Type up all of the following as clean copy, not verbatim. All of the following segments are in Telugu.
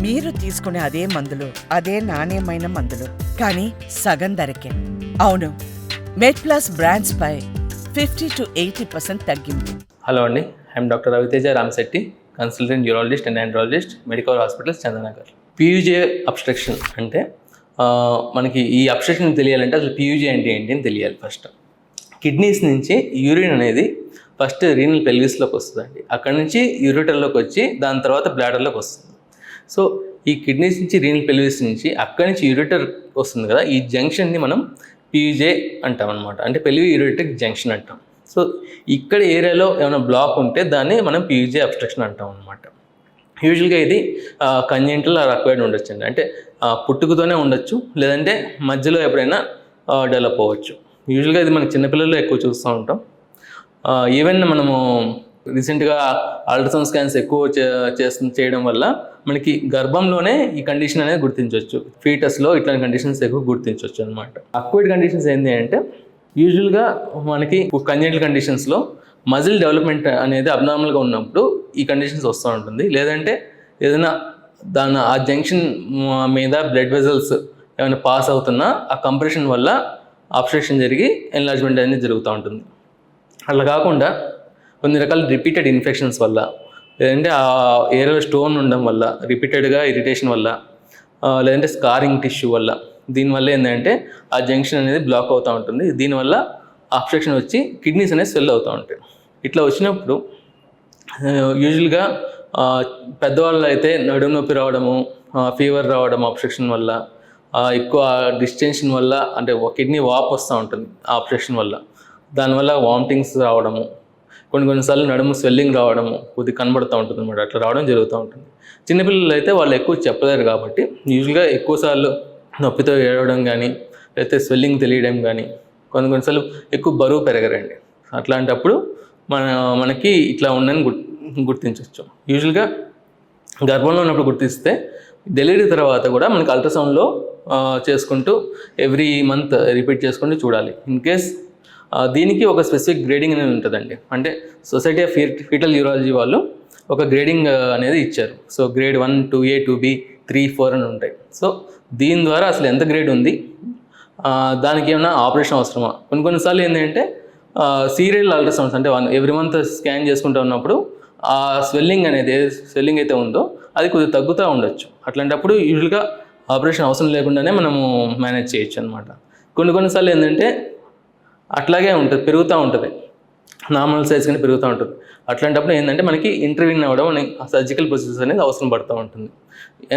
మీరు తీసుకునే అదే మందులు, అదే నాణ్యమైన మందులు, కానీ సగం ధరకే. అవును, మెడ్ప్లస్ బ్రాండ్స్ పై 50 to 80% తగ్గింపు. హలో అండి, I'm doctor Raviteja Ramasetti, consultant neurologist and andrologist, medical hospitals Chandranagar. PUJ obstruction అంటే మనకి ఈ అబ్స్ట్రక్షన్ తెలియాలంటే అసలు పీయూజే అంటే ఏంటి అని తెలియాలి. ఫస్ట్ కిడ్నీస్ నుంచి యూరిన్ అనేది ఫస్ట్ రీనల్ పెల్విస్లోకి వస్తుందండి. అక్కడ నుంచి యూరిటర్లోకి వచ్చి దాని తర్వాత బ్లాడర్లోకి వస్తుంది. సో ఈ కిడ్నీస్ నుంచి రీనల్ పెల్విస్ నుంచి అక్కడి నుంచి యూరిటర్ వస్తుంది కదా, ఈ జంక్షన్ని మనం పీయూజే అంటాం అనమాట. అంటే పెల్వి యూరిటరిక్ జంక్షన్ అంటాం. సో ఇక్కడ ఏరియాలో ఏమైనా బ్లాక్ ఉంటే దాన్ని మనం పీయూజే అబ్స్ట్రక్షన్ అంటాం అనమాట. యూజువల్గా ఇది కంజెంటల్ ఆర్ అక్వైర్డ్ ఉండొచ్చండి. అంటే పుట్టుకతోనే ఉండొచ్చు, లేదంటే మధ్యలో ఎప్పుడైనా డెవలప్ అవ్వచ్చు. యూజువల్గా ఇది మనకి చిన్నపిల్లల్లో ఎక్కువ చూస్తూ ఉంటాం. ఈవెన్ మనము రీసెంట్గా అల్ట్రాసౌండ్ స్కాన్స్ ఎక్కువ చేయడం వల్ల మనకి గర్భంలోనే ఈ కండిషన్ అనేది గుర్తించవచ్చు. ఫీటస్లో ఇట్లాంటి కండిషన్స్ ఎక్కువ గుర్తించవచ్చు అనమాట. అక్వైర్డ్ కండిషన్స్ ఏంటి అంటే యూజువల్గా మనకి కంజెంటల్ కండిషన్స్లో మజిల్ డెవలప్మెంట్ అనేది అబ్నార్మల్గా ఉన్నప్పుడు ఈ కండిషన్స్ వస్తూ ఉంటుంది. లేదంటే ఏదైనా ఆ జంక్షన్ మీద బ్లడ్ వెజల్స్ ఏమైనా పాస్ అవుతున్నా ఆ కంప్రెషన్ వల్ల అబ్స్ట్రక్షన్ జరిగి ఎన్లార్జ్మెంట్ అనేది జరుగుతూ ఉంటుంది. అట్లా కాకుండా కొన్ని రకాల రిపీటెడ్ ఇన్ఫెక్షన్స్ వల్ల, లేదంటే ఆ ఏరియాలో స్టోన్ ఉండడం వల్ల, రిపీటెడ్గా ఇరిటేషన్ వల్ల, లేదంటే స్కారింగ్ టిష్యూ వల్ల, దీనివల్ల ఏంటంటే ఆ జంక్షన్ అనేది బ్లాక్ అవుతూ ఉంటుంది. దీనివల్ల అబ్స్ట్రక్షన్ వచ్చి కిడ్నీస్ అనేది స్వెల్ అవుతూ ఉంటాయి. ఇట్లా వచ్చినప్పుడు యూజువల్గా పెద్దవాళ్ళు అయితే నడుము నొప్పి రావడము, ఫీవర్ రావడం అబ్స్ట్రక్షన్ వల్ల, ఎక్కువ డిస్టెన్షన్ వల్ల, అంటే కిడ్నీ వాపు వస్తూ ఉంటుంది ఆ అబ్స్ట్రక్షన్ వల్ల. దానివల్ల వామిటింగ్స్ రావడము, కొన్నిసార్లు నడుము స్వెల్లింగ్ రావడము కొద్దిగా కనబడుతూ ఉంటుంది అనమాట. అట్లా రావడం జరుగుతూ ఉంటుంది. చిన్నపిల్లలు అయితే వాళ్ళు ఎక్కువ చెప్పలేరు కాబట్టి యూజువల్గా ఎక్కువసార్లు నొప్పితో ఏడవడం కానీ, లేకపోతే స్వెల్లింగ్ తెలియడం కానీ, కొన్నిసార్లు ఎక్కువ బరువు పెరగరండి. అట్లాంటప్పుడు మనకి ఇట్లా ఉందని గుర్తించవచ్చు. యూజువల్గా గర్భంలో ఉన్నప్పుడు గుర్తిస్తే డెలివరీ తర్వాత కూడా మనకి అల్ట్రాసౌండ్లో చేసుకుంటూ ఎవ్రీ మంత్ రిపీట్ చేసుకుంటూ చూడాలి. ఇన్ కేస్ దీనికి ఒక స్పెసిఫిక్ గ్రేడింగ్ అనేది ఉంటుందండి. అంటే సొసైటీ ఆఫ్ ఫీటల్ న్యూరాలజీ వాళ్ళు ఒక గ్రేడింగ్ అనేది ఇచ్చారు. సో గ్రేడ్ 1, 2A, 2B, 3, 4 అని ఉంటాయి. సో దీని ద్వారా అసలు ఎంత గ్రేడ్ ఉంది, దానికి ఏమైనా ఆపరేషన్ అవసరమా. కొన్నిసార్లు ఏంటంటే సీరియల్ అల్ట్రాసౌండ్స్ అంటే ఎవ్రీ మంత్ స్కాన్ చేసుకుంటూ ఉన్నప్పుడు ఆ స్వెల్లింగ్ అనేది స్వెల్లింగ్ అయితే ఉందో అది కొద్దిగా తగ్గుతూ ఉండొచ్చు. అట్లాంటప్పుడు యూజువల్గా ఆపరేషన్ అవసరం లేకుండానే మనము మేనేజ్ చేయొచ్చు అనమాట. కొన్నిసార్లు ఏంటంటే అట్లాగే ఉంటుంది, పెరుగుతూ ఉంటుంది, నార్మల్ సైజ్ కానీ పెరుగుతూ ఉంటుంది. అట్లాంటప్పుడు ఏంటంటే మనకి ఇంటర్వ్యూన్ అవ్వడం సర్జికల్ ప్రొసీజర్ అనేది అవసరం పడుతూ ఉంటుంది.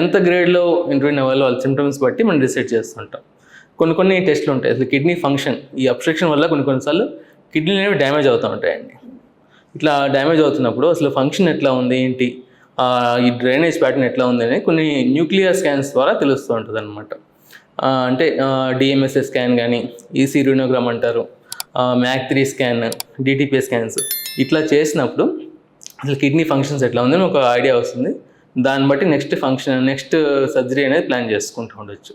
ఎంత గ్రేడ్లో ఇంటర్వ్యూన్ అవ్వాలో వాళ్ళ సిమ్టమ్స్ బట్టి మనం డిసైడ్ చేస్తుంటాం. కొన్ని టెస్ట్లు ఉంటాయి. అసలు కిడ్నీ ఫంక్షన్, ఈ అబ్స్ట్రక్షన్ వల్ల కొన్నిసార్లు కిడ్నీలు అనేవి డ్యామేజ్ అవుతూ ఉంటాయండి. ఇట్లా డ్యామేజ్ అవుతున్నప్పుడు అసలు ఫంక్షన్ ఎట్లా ఉంది, ఏంటి, ఈ డ్రైనేజ్ ప్యాటర్న్ ఎట్లా ఉంది అని కొన్ని న్యూక్లియర్ స్కాన్స్ ద్వారా తెలుస్తూ ఉంటుంది అనమాట. అంటే డిఎంఎస్ఏ స్కాన్ కానీ, ఈసీ రినోగ్రామ్ అంటారు, MAC3 స్కాన్, DTPA స్కాన్స్ ఇట్లా చేసినప్పుడు అసలు కిడ్నీ ఫంక్షన్స్ ఎట్లా ఉందని ఒక ఐడియా వస్తుంది. దాన్ని బట్టి నెక్స్ట్ సర్జరీ అనేది ప్లాన్ చేసుకుంటూ ఉండొచ్చు.